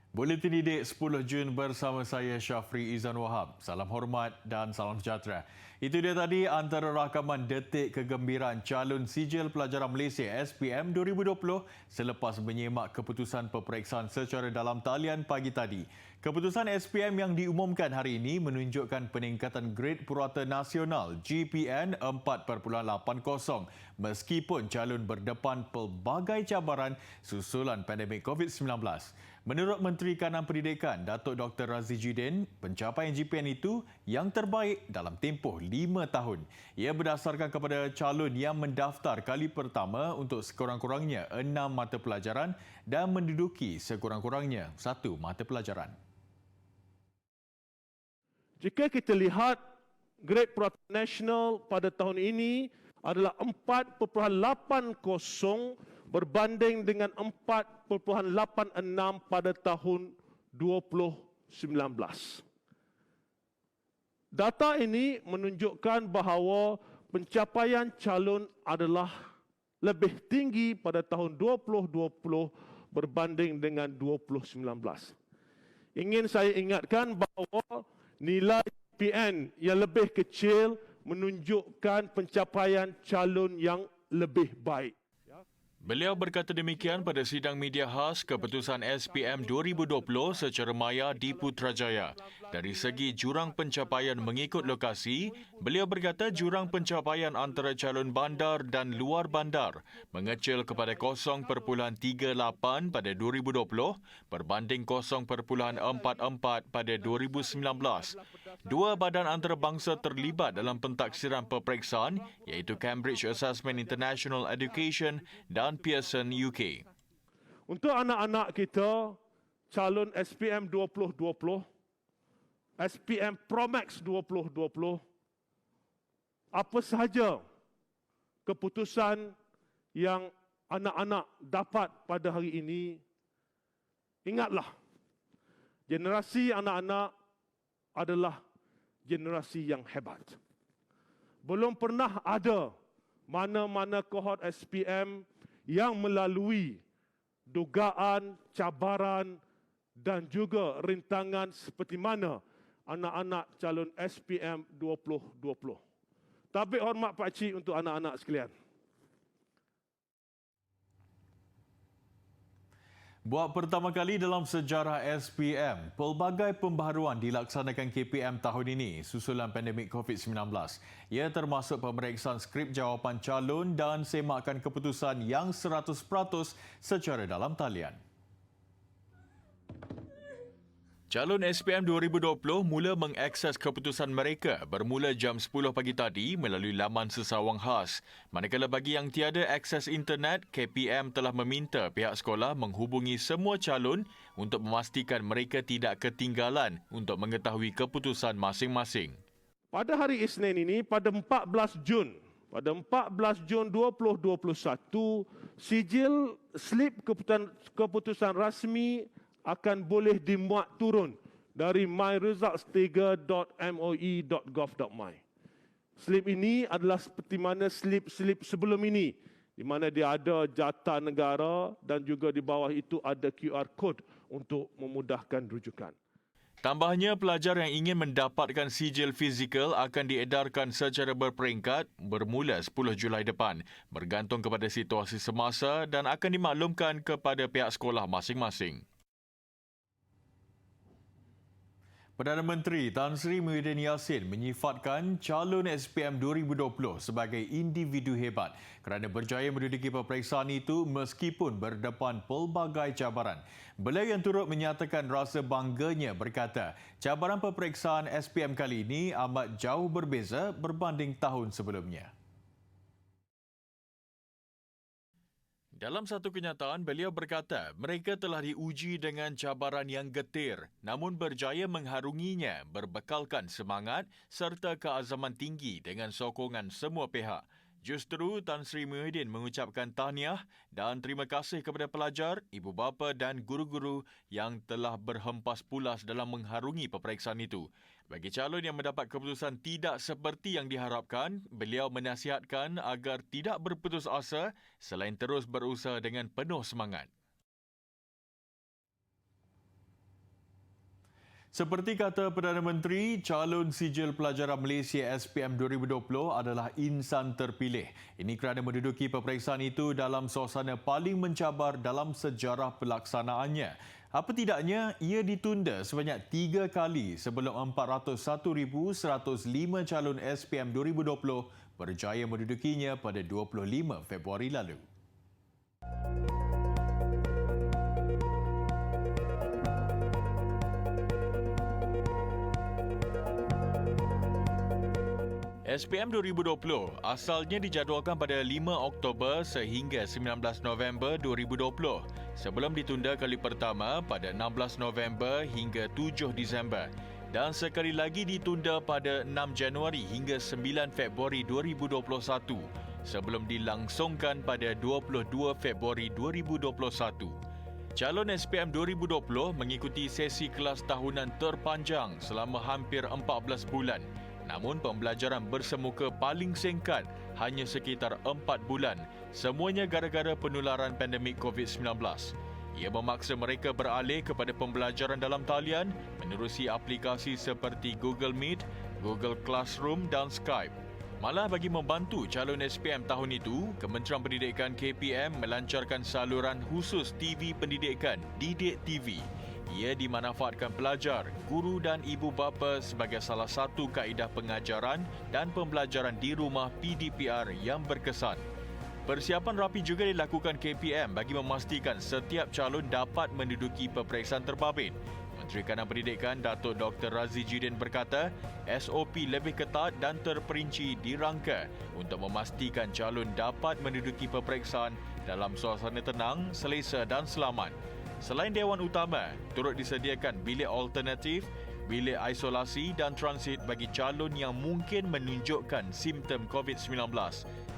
Buletin Didik 10 Jun bersama saya Syafri Izan Wahab. Salam hormat dan salam sejahtera. Itu dia tadi antara rakaman detik kegembiraan calon sijil pelajaran Malaysia SPM 2020 selepas menyemak keputusan peperiksaan secara dalam talian pagi tadi. Keputusan SPM yang diumumkan hari ini menunjukkan peningkatan grade purata nasional GPN 4.80 meskipun calon berdepan pelbagai cabaran susulan pandemik COVID-19. Menurut Menteri Kanan Pendidikan, Datuk Dr. Razi Jidin, pencapaian GPN itu yang terbaik dalam tempoh 5 tahun. Ia berdasarkan kepada calon yang mendaftar kali pertama untuk sekurang-kurangnya 6 mata pelajaran dan menduduki sekurang-kurangnya 1 mata pelajaran. Jika kita lihat grade purata nasional pada tahun ini adalah 4.80 berbanding dengan 4.86 pada tahun 2019. Data ini menunjukkan bahawa pencapaian calon adalah lebih tinggi pada tahun 2020 berbanding dengan 2019. Ingin saya ingatkan bahawa nilai GPN yang lebih kecil menunjukkan pencapaian calon yang lebih baik. Beliau berkata demikian pada sidang media khas keputusan SPM 2020 secara maya di Putrajaya. Dari segi jurang pencapaian mengikut lokasi, beliau berkata jurang pencapaian antara calon bandar dan luar bandar mengecil kepada 0.38 pada 2020 berbanding 0.44 pada 2019. Dua badan antarabangsa terlibat dalam pentaksiran peperiksaan iaitu Cambridge Assessment International Education dan Pearson UK. Untuk anak-anak kita, calon SPM 2020, SPM Promax 2020, apa sahaja keputusan yang anak-anak dapat pada hari ini, ingatlah, generasi anak-anak adalah generasi yang hebat. Belum pernah ada mana-mana kohort SPM yang melalui dugaan, cabaran dan juga rintangan seperti mana anak-anak calon SPM 2020. Tabik hormat Pak Cik untuk anak-anak sekalian. Buat pertama kali dalam sejarah SPM, pelbagai pembaharuan dilaksanakan KPM tahun ini susulan pandemik COVID-19. Ia termasuk pemeriksaan skrip jawapan calon dan semakan keputusan yang 100% secara dalam talian. Calon SPM 2020 mula mengakses keputusan mereka bermula jam 10 pagi tadi melalui laman sesawang khas. Manakala bagi yang tiada akses internet, KPM telah meminta pihak sekolah menghubungi semua calon untuk memastikan mereka tidak ketinggalan untuk mengetahui keputusan masing-masing. Pada hari Isnin ini, pada 14 Jun 2021, sijil slip keputusan rasmi akan boleh dimuat turun dari myresults3.moi.gov.my. Slip ini adalah seperti mana slip-slip sebelum ini, di mana dia ada jata negara dan juga di bawah itu ada QR code untuk memudahkan rujukan. Tambahnya, pelajar yang ingin mendapatkan sijil fizikal akan diedarkan secara berperingkat bermula 10 Julai depan, bergantung kepada situasi semasa dan akan dimaklumkan kepada pihak sekolah masing-masing. Perdana Menteri Tan Sri Muhyiddin Yassin menyifatkan calon SPM 2020 sebagai individu hebat kerana berjaya menduduki peperiksaan itu meskipun berdepan pelbagai cabaran. Beliau yang turut menyatakan rasa bangganya berkata, cabaran peperiksaan SPM kali ini amat jauh berbeza berbanding tahun sebelumnya. Dalam satu kenyataan, beliau berkata mereka telah diuji dengan cabaran yang getir namun berjaya mengharunginya berbekalkan semangat serta keazaman tinggi dengan sokongan semua pihak. Justru Tan Sri Muhyiddin mengucapkan tahniah dan terima kasih kepada pelajar, ibu bapa dan guru-guru yang telah berhempas pulas dalam mengharungi peperiksaan itu. Bagi calon yang mendapat keputusan tidak seperti yang diharapkan, beliau menasihatkan agar tidak berputus asa selain terus berusaha dengan penuh semangat. Seperti kata Perdana Menteri, calon sijil pelajaran Malaysia SPM 2020 adalah insan terpilih. Ini kerana menduduki peperiksaan itu dalam suasana paling mencabar dalam sejarah pelaksanaannya. Apa tidaknya, ia ditunda sebanyak 3 kali sebelum 401,105 calon SPM 2020 berjaya mendudukinya pada 25 Februari lalu. SPM 2020 asalnya dijadualkan pada 5 Oktober sehingga 19 November 2020 sebelum ditunda kali pertama pada 16 November hingga 7 Disember dan sekali lagi ditunda pada 6 Januari hingga 9 Februari 2021 sebelum dilangsungkan pada 22 Februari 2021. Calon SPM 2020 mengikuti sesi kelas tahunan terpanjang selama hampir 14 bulan. Namun pembelajaran bersemuka paling singkat hanya sekitar 4 bulan, semuanya gara-gara penularan pandemik COVID-19. Ia memaksa mereka beralih kepada pembelajaran dalam talian menerusi aplikasi seperti Google Meet, Google Classroom dan Skype. Malah bagi membantu calon SPM tahun itu, Kementerian Pendidikan KPM melancarkan saluran khusus TV Pendidikan, Didik TV. Ia dimanfaatkan pelajar, guru dan ibu bapa sebagai salah satu kaedah pengajaran dan pembelajaran di rumah PDPR yang berkesan. Persiapan rapi juga dilakukan KPM bagi memastikan setiap calon dapat menduduki peperiksaan terbabit. Menteri Kanan Pendidikan Datuk Dr. Razi Jidin berkata, SOP lebih ketat dan terperinci dirangka untuk memastikan calon dapat menduduki peperiksaan dalam suasana tenang, selesa dan selamat. Selain Dewan Utama, turut disediakan bilik alternatif, bilik isolasi dan transit bagi calon yang mungkin menunjukkan simptom COVID-19,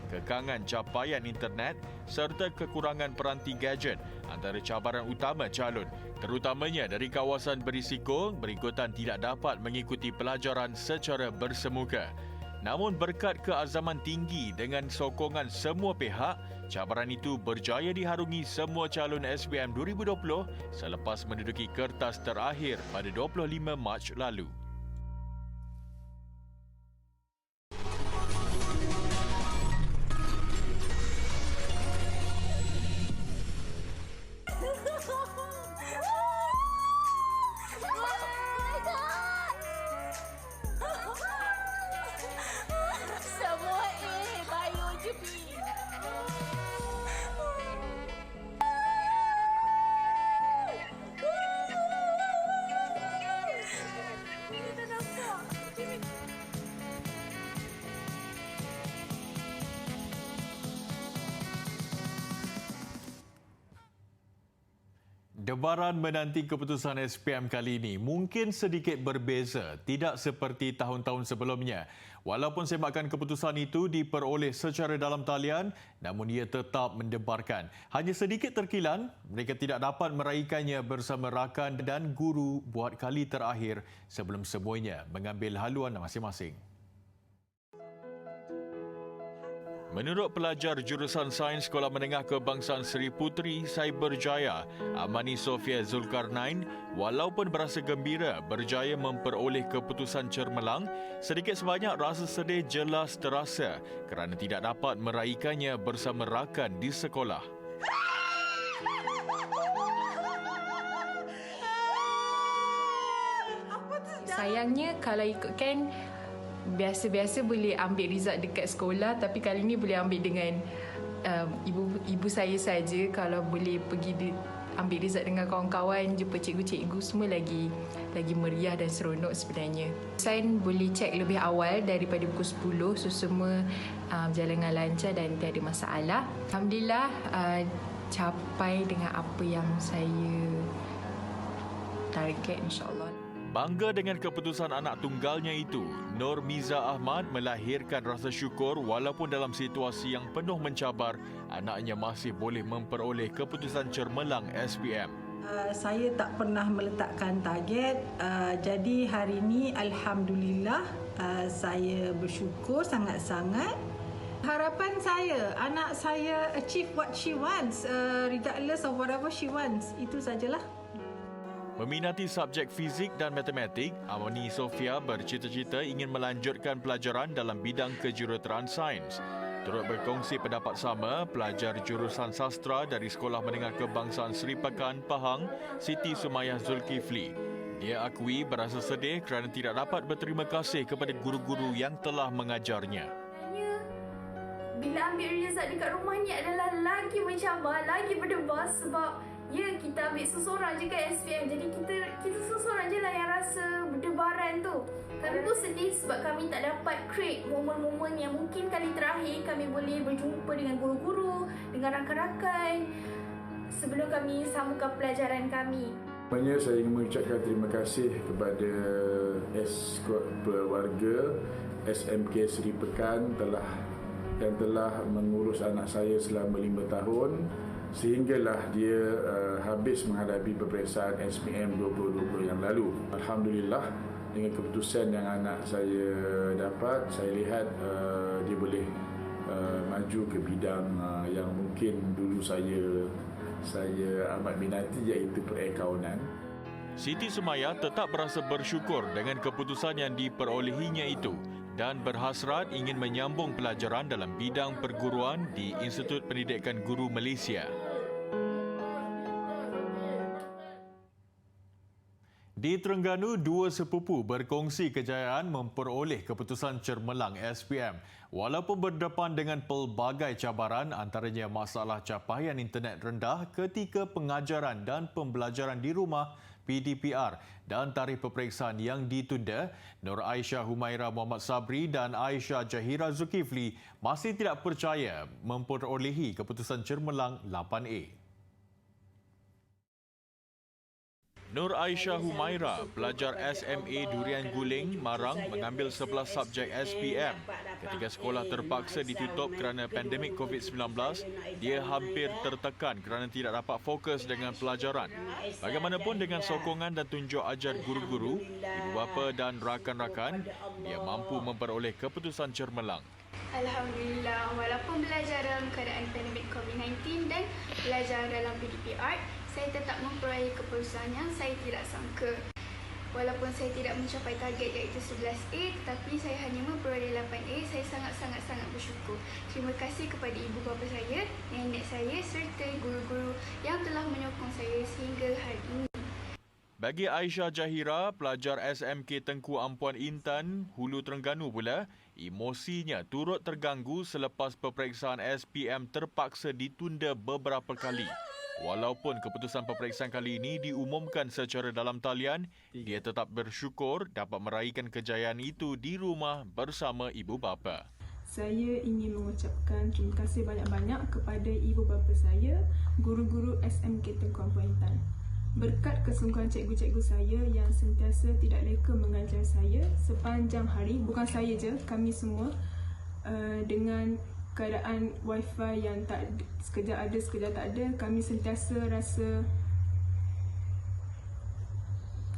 kekangan capaian internet serta kekurangan peranti gadget antara cabaran utama calon, terutamanya dari kawasan berisiko berikutan tidak dapat mengikuti pelajaran secara bersemuka. Namun berkat keazaman tinggi dengan sokongan semua pihak, cabaran itu berjaya diharungi semua calon SPM 2020 selepas menduduki kertas terakhir pada 25 Mac lalu. Debaran menanti keputusan SPM kali ini mungkin sedikit berbeza, tidak seperti tahun-tahun sebelumnya. Walaupun semakan keputusan itu diperoleh secara dalam talian, namun ia tetap mendebarkan. Hanya sedikit terkilan, mereka tidak dapat meraihkannya bersama rakan dan guru buat kali terakhir sebelum semuanya mengambil haluan masing-masing. Menurut pelajar jurusan Sains Sekolah Menengah Kebangsaan Seri Puteri Cyberjaya, Amani Sofia Zulkarnain, walaupun berasa gembira berjaya memperoleh keputusan cermelang, sedikit sebanyak rasa sedih jelas terasa kerana tidak dapat meraihkannya bersama rakan di sekolah. Sayangnya kalau ikutkan biasa-biasa boleh ambil result dekat sekolah, tapi kali ni boleh ambil dengan ibu saya saja. Kalau boleh pergi ambil result dengan kawan-kawan, jumpa cikgu-cikgu, semua lagi meriah dan seronok sebenarnya. Saya boleh cek lebih awal daripada pukul 10, so semua berjalan dengan lancar dan tiada masalah. Alhamdulillah capai dengan apa yang saya target, insya-Allah. Bangga dengan keputusan anak tunggalnya itu, Nur Miza Ahmad melahirkan rasa syukur walaupun dalam situasi yang penuh mencabar, anaknya masih boleh memperoleh keputusan cermelang SPM. Saya tak pernah meletakkan target, jadi hari ini Alhamdulillah saya bersyukur sangat-sangat. Harapan saya, anak saya achieve what she wants, regardless of whatever she wants, itu sajalah. Meminati subjek fizik dan matematik, Amani Sofia bercita-cita ingin melanjutkan pelajaran dalam bidang kejuruteraan sains. Turut berkongsi pendapat sama, pelajar jurusan sastra dari Sekolah Menengah Kebangsaan Seri Pekan, Pahang, Siti Sumayah Zulkifli. Dia akui berasa sedih kerana tidak dapat berterima kasih kepada guru-guru yang telah mengajarnya. Bila ambil result dekat rumah ni adalah lagi mencabar, lagi berdebar sebab kita ambil seseorang je kat SPM. Jadi kita seseorang je lah yang rasa berdebaran tu. Kami pun sedih sebab kami tak dapat create momen-momen yang mungkin kali terakhir kami boleh berjumpa dengan guru-guru, dengan rakan-rakan sebelum kami sambungkan pelajaran kami. Sebenarnya saya ingin mengucapkan terima kasih kepada keluarga SMK Seri Pekan yang telah mengurus anak saya selama 5 tahun sehinggalah dia habis menghadapi peperiksaan SPM 2020 yang lalu. Alhamdulillah, dengan keputusan yang anak saya dapat, saya lihat dia boleh maju ke bidang yang mungkin dulu saya amat minati, iaitu perakaunan. Siti Sumayah tetap berasa bersyukur dengan keputusan yang diperolehinya itu dan berhasrat ingin menyambung pelajaran dalam bidang perguruan di Institut Pendidikan Guru Malaysia. Di Terengganu, dua sepupu berkongsi kejayaan memperoleh keputusan cermelang SPM. Walaupun berdepan dengan pelbagai cabaran, antaranya masalah capaian internet rendah ketika pengajaran dan pembelajaran di rumah PDPR dan tarikh peperiksaan yang ditunda, Nur Aisyah Humaira Muhammad Sabri dan Aisyah Jahira Zulkifli masih tidak percaya memperolehi keputusan cermelang 8A. Nur Aisyah Humaira, pelajar SMA Durian Guling, Marang, mengambil 11 subjek SPM. Ketika sekolah terpaksa ditutup kerana pandemik COVID-19, dia hampir tertekan kerana tidak dapat fokus dengan pelajaran. Bagaimanapun dengan sokongan dan tunjuk ajar guru-guru, ibu bapa dan rakan-rakan, dia mampu memperoleh keputusan cermelang. Alhamdulillah, walaupun belajar dalam keadaan pandemik COVID-19 dan belajar dalam PDPR, saya tetap memperoleh keputusan yang saya tidak sangka. Walaupun saya tidak mencapai target iaitu 11A, tetapi saya hanya memperoleh 8A, saya sangat-sangat bersyukur. Terima kasih kepada ibu bapa saya, nenek saya serta guru-guru yang telah menyokong saya sehingga hari ini. Bagi Aisyah Jahira, pelajar SMK Tengku Ampuan Intan, Hulu Terengganu pula, emosinya turut terganggu selepas peperiksaan SPM terpaksa ditunda beberapa kali. Walaupun keputusan peperiksaan kali ini diumumkan secara dalam talian, dia tetap bersyukur dapat meraihkan kejayaan itu di rumah bersama ibu bapa. Saya ingin mengucapkan terima kasih banyak-banyak kepada ibu bapa saya, guru-guru SMK Tengku Ampuan Intan. Berkat kesungguhan cikgu-cikgu saya yang sentiasa tidak leka mengajar saya sepanjang hari, bukan saya je, kami semua, dengan keadaan wifi yang tak sekejap ada, sekejap tak ada, kami sentiasa rasa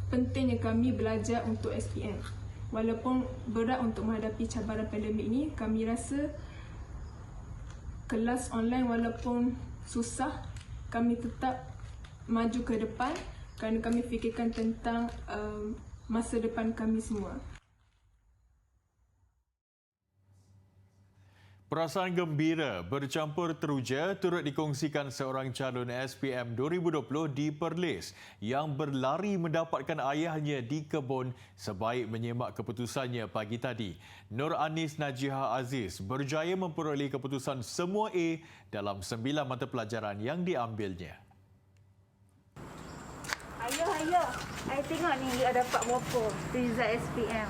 pentingnya kami belajar untuk SPM. Walaupun berat untuk menghadapi cabaran pandemik ini, kami rasa kelas online walaupun susah, kami tetap maju ke depan kerana kami fikirkan tentang masa depan kami semua. Perasaan gembira bercampur teruja turut dikongsikan seorang calon SPM 2020 di Perlis yang berlari mendapatkan ayahnya di kebun sebaik menyemak keputusannya pagi tadi. Nur Anis Najiha Aziz berjaya memperoleh keputusan semua A dalam 9 mata pelajaran yang diambilnya. Ayah, saya tengok ni dia dapat berapa result SPM.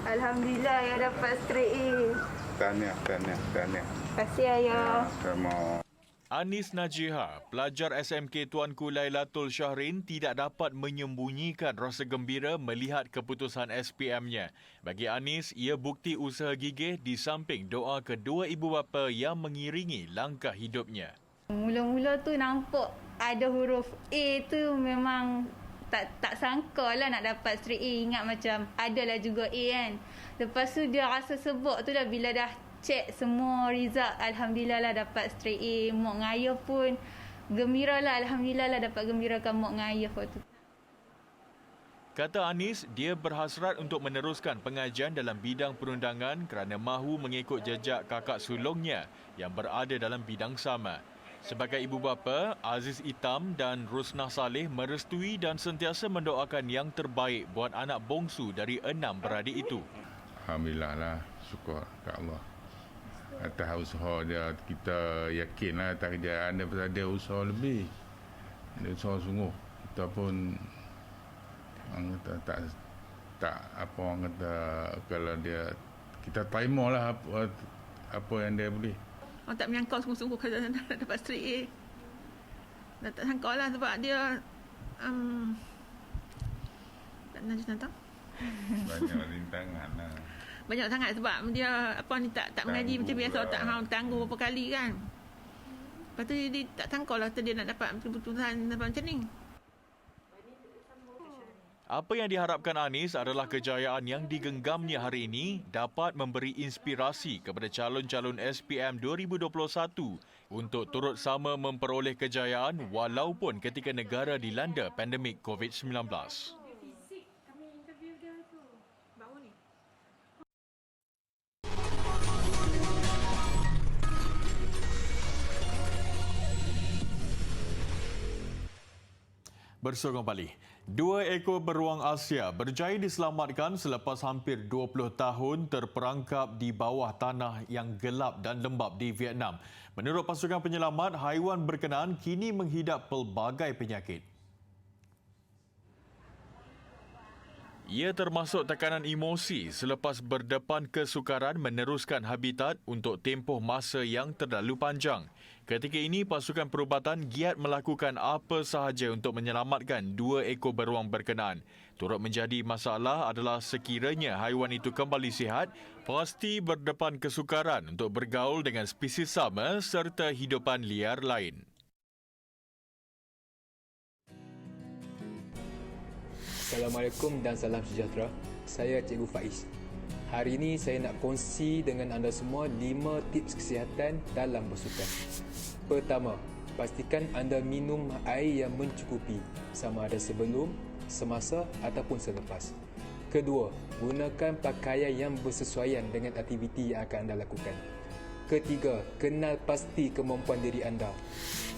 Alhamdulillah, saya dapat straight A. Tahniah. Terima kasih, ayah. Terima. Anis Najiha, pelajar SMK Tuanku Lailatul Syahrin tidak dapat menyembunyikan rasa gembira melihat keputusan SPM-nya. Bagi Anis, ia bukti usaha gigih di samping doa kedua ibu bapa yang mengiringi langkah hidupnya. Mula-mula tu nampak ada huruf A tu memang tak sangka lah nak dapat straight A. Ingat macam adalah juga A kan. Lepas tu dia rasa sebab tu dah bila dah check semua result, Alhamdulillah lah dapat straight A. Mak ngayah pun gembira lah. Alhamdulillah lah dapat gembirakan mak ngayah waktu tu. Kata Anis, dia berhasrat untuk meneruskan pengajian dalam bidang perundangan kerana mahu mengikut jejak kakak sulungnya yang berada dalam bidang sama. Sebagai ibu bapa, Aziz Itam dan Rusnah Saleh merestui dan sentiasa mendoakan yang terbaik buat anak bongsu dari 6 beradik itu. Alhamdulillah lah, syukur ke Allah. Atas usaha dia, kita yakinlah atas kejayaan dia pasal dia usaha lebih. Dia usaha sungguh. Kita pun orang kata tak apa orang kata kalau dia kita terima lah apa yang dia boleh. Orang tak menyangka sungguh-sungguh kalau nak dapat straight A. Tak sangka lah sebab dia tak nak tentang Banyak rintangan lah. banyak sangat sebab dia apa ni tak mengaji macam biasa tak tangguh berapa kali kan. Lepas tu dia tak sangka lah dia nak dapat keputusan macam ni. Apa yang diharapkan Anis adalah kejayaan yang digenggamnya hari ini dapat memberi inspirasi kepada calon-calon SPM 2021 untuk turut sama memperoleh kejayaan walaupun ketika negara dilanda pandemik COVID-19. Bersogong kembali. 2 ekor beruang Asia berjaya diselamatkan selepas hampir 20 tahun terperangkap di bawah tanah yang gelap dan lembap di Vietnam. Menurut pasukan penyelamat, haiwan berkenaan kini menghidap pelbagai penyakit. Ia termasuk tekanan emosi selepas berdepan kesukaran meneruskan habitat untuk tempoh masa yang terlalu panjang. Ketika ini, pasukan perubatan giat melakukan apa sahaja untuk menyelamatkan 2 ekor beruang berkenaan. Turut menjadi masalah adalah sekiranya haiwan itu kembali sihat, pasti berdepan kesukaran untuk bergaul dengan spesies sama serta hidupan liar lain. Assalamualaikum dan salam sejahtera. Saya Cikgu Faiz. Hari ini saya nak kongsi dengan anda semua 5 tips kesihatan dalam bersukan. Pertama, pastikan anda minum air yang mencukupi sama ada sebelum, semasa ataupun selepas. Kedua, gunakan pakaian yang bersesuaian dengan aktiviti yang akan anda lakukan. Ketiga, kenal pasti kemampuan diri anda.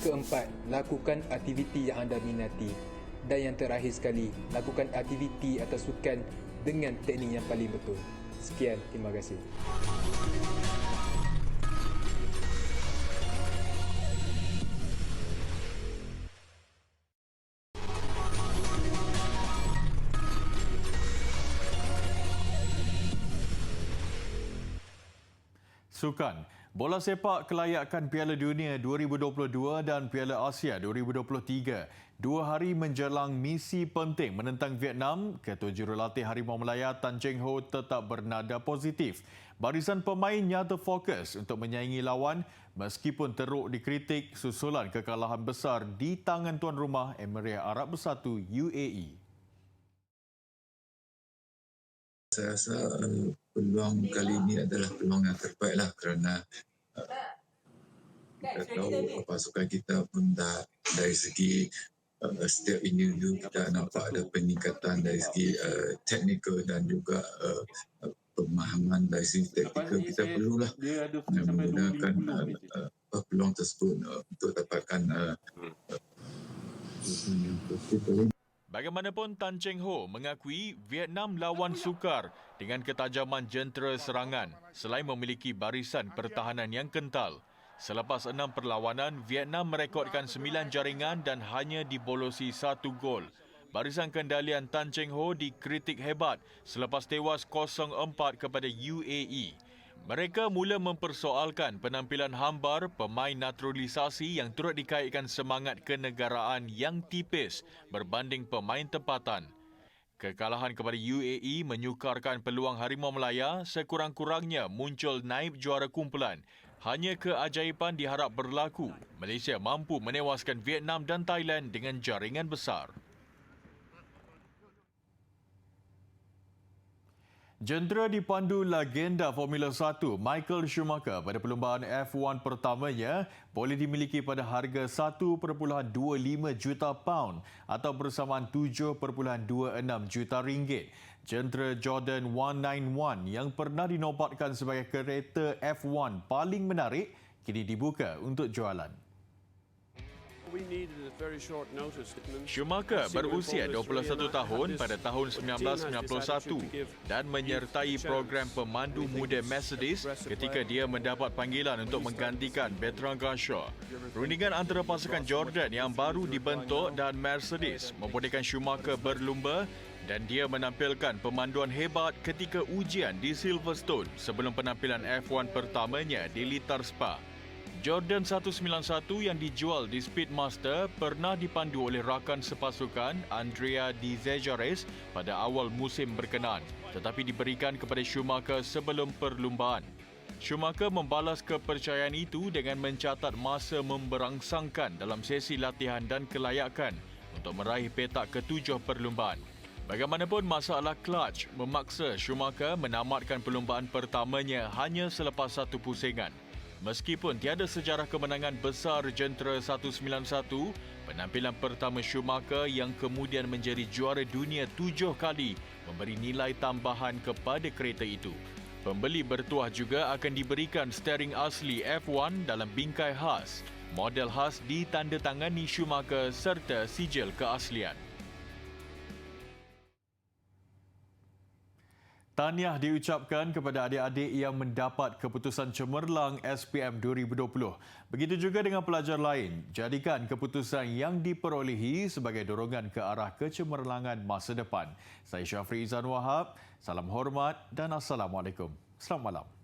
Keempat, lakukan aktiviti yang anda minati. Dan yang terakhir sekali, lakukan aktiviti atau sukan dengan teknik yang paling betul. Sekian, terima kasih. Sukan. Bola sepak kelayakan Piala Dunia 2022 dan Piala Asia 2023. 2 hari menjelang misi penting menentang Vietnam, Ketua Jurulatih Harimau Melaya Tan Cheng Ho tetap bernada positif. Barisan pemain nyata fokus untuk menyaingi lawan meskipun teruk dikritik susulan kekalahan besar di tangan tuan rumah Emirat Arab Bersatu UAE. Saya rasa peluang kali ini adalah peluang yang terbaik lah kerana kita tahu pasukan kita pun dah dari segi setiap individu kita nampak ada peningkatan dari segi teknikal dan juga pemahaman dari segi taktikal. Kita perlulah menggunakan peluang tersebut untuk dapatkan Bagaimanapun, Tan Cheng Ho mengakui Vietnam lawan sukar dengan ketajaman jentera serangan selain memiliki barisan pertahanan yang kental. Selepas 6 perlawanan, Vietnam merekodkan 9 jaringan dan hanya dibolosi 1 gol. Barisan kendalian Tan Cheng Ho dikritik hebat selepas tewas 0-4 kepada UAE. Mereka mula mempersoalkan penampilan hambar pemain naturalisasi yang turut dikaitkan semangat kenegaraan yang tipis berbanding pemain tempatan. Kekalahan kepada UAE menyukarkan peluang Harimau Melaya sekurang-kurangnya muncul naib juara kumpulan. Hanya keajaiban diharap berlaku. Malaysia mampu menewaskan Vietnam dan Thailand dengan jaringan besar. Jentera dipandu legenda Formula 1 Michael Schumacher pada perlumbaan F1 pertamanya boleh dimiliki pada harga 1.25 juta pound atau bersamaan 7.26 juta ringgit. Jentera Jordan 191 yang pernah dinobatkan sebagai kereta F1 paling menarik kini dibuka untuk jualan. Schumacher berusia 21 tahun pada tahun 1991 dan menyertai program pemandu muda Mercedes ketika dia mendapat panggilan untuk menggantikan Bertrand Gachot. Perundingan antara pasukan Jordan yang baru dibentuk dan Mercedes membolehkan Schumacher berlumba dan dia menampilkan pemanduan hebat ketika ujian di Silverstone sebelum penampilan F1 pertamanya di Litar Spa. Jordan 191 yang dijual di Speedmaster pernah dipandu oleh rakan sepasukan Andrea Di Zejares pada awal musim berkenaan tetapi diberikan kepada Schumacher sebelum perlumbaan. Schumacher membalas kepercayaan itu dengan mencatat masa memberangsangkan dalam sesi latihan dan kelayakan untuk meraih petak ketujuh perlumbaan. Bagaimanapun, masalah clutch memaksa Schumacher menamatkan perlumbaan pertamanya hanya selepas satu pusingan. Meskipun tiada sejarah kemenangan besar Jentera 191, penampilan pertama Schumacher yang kemudian menjadi juara dunia 7 kali memberi nilai tambahan kepada kereta itu. Pembeli bertuah juga akan diberikan steering asli F1 dalam bingkai khas. Model khas ditandatangani Schumacher serta sijil keaslian. Tahniah diucapkan kepada adik-adik yang mendapat keputusan cemerlang SPM 2020. Begitu juga dengan pelajar lain. Jadikan keputusan yang diperolehi sebagai dorongan ke arah kecemerlangan masa depan. Saya Syafri Izan Wahab. Salam hormat dan Assalamualaikum. Selamat malam.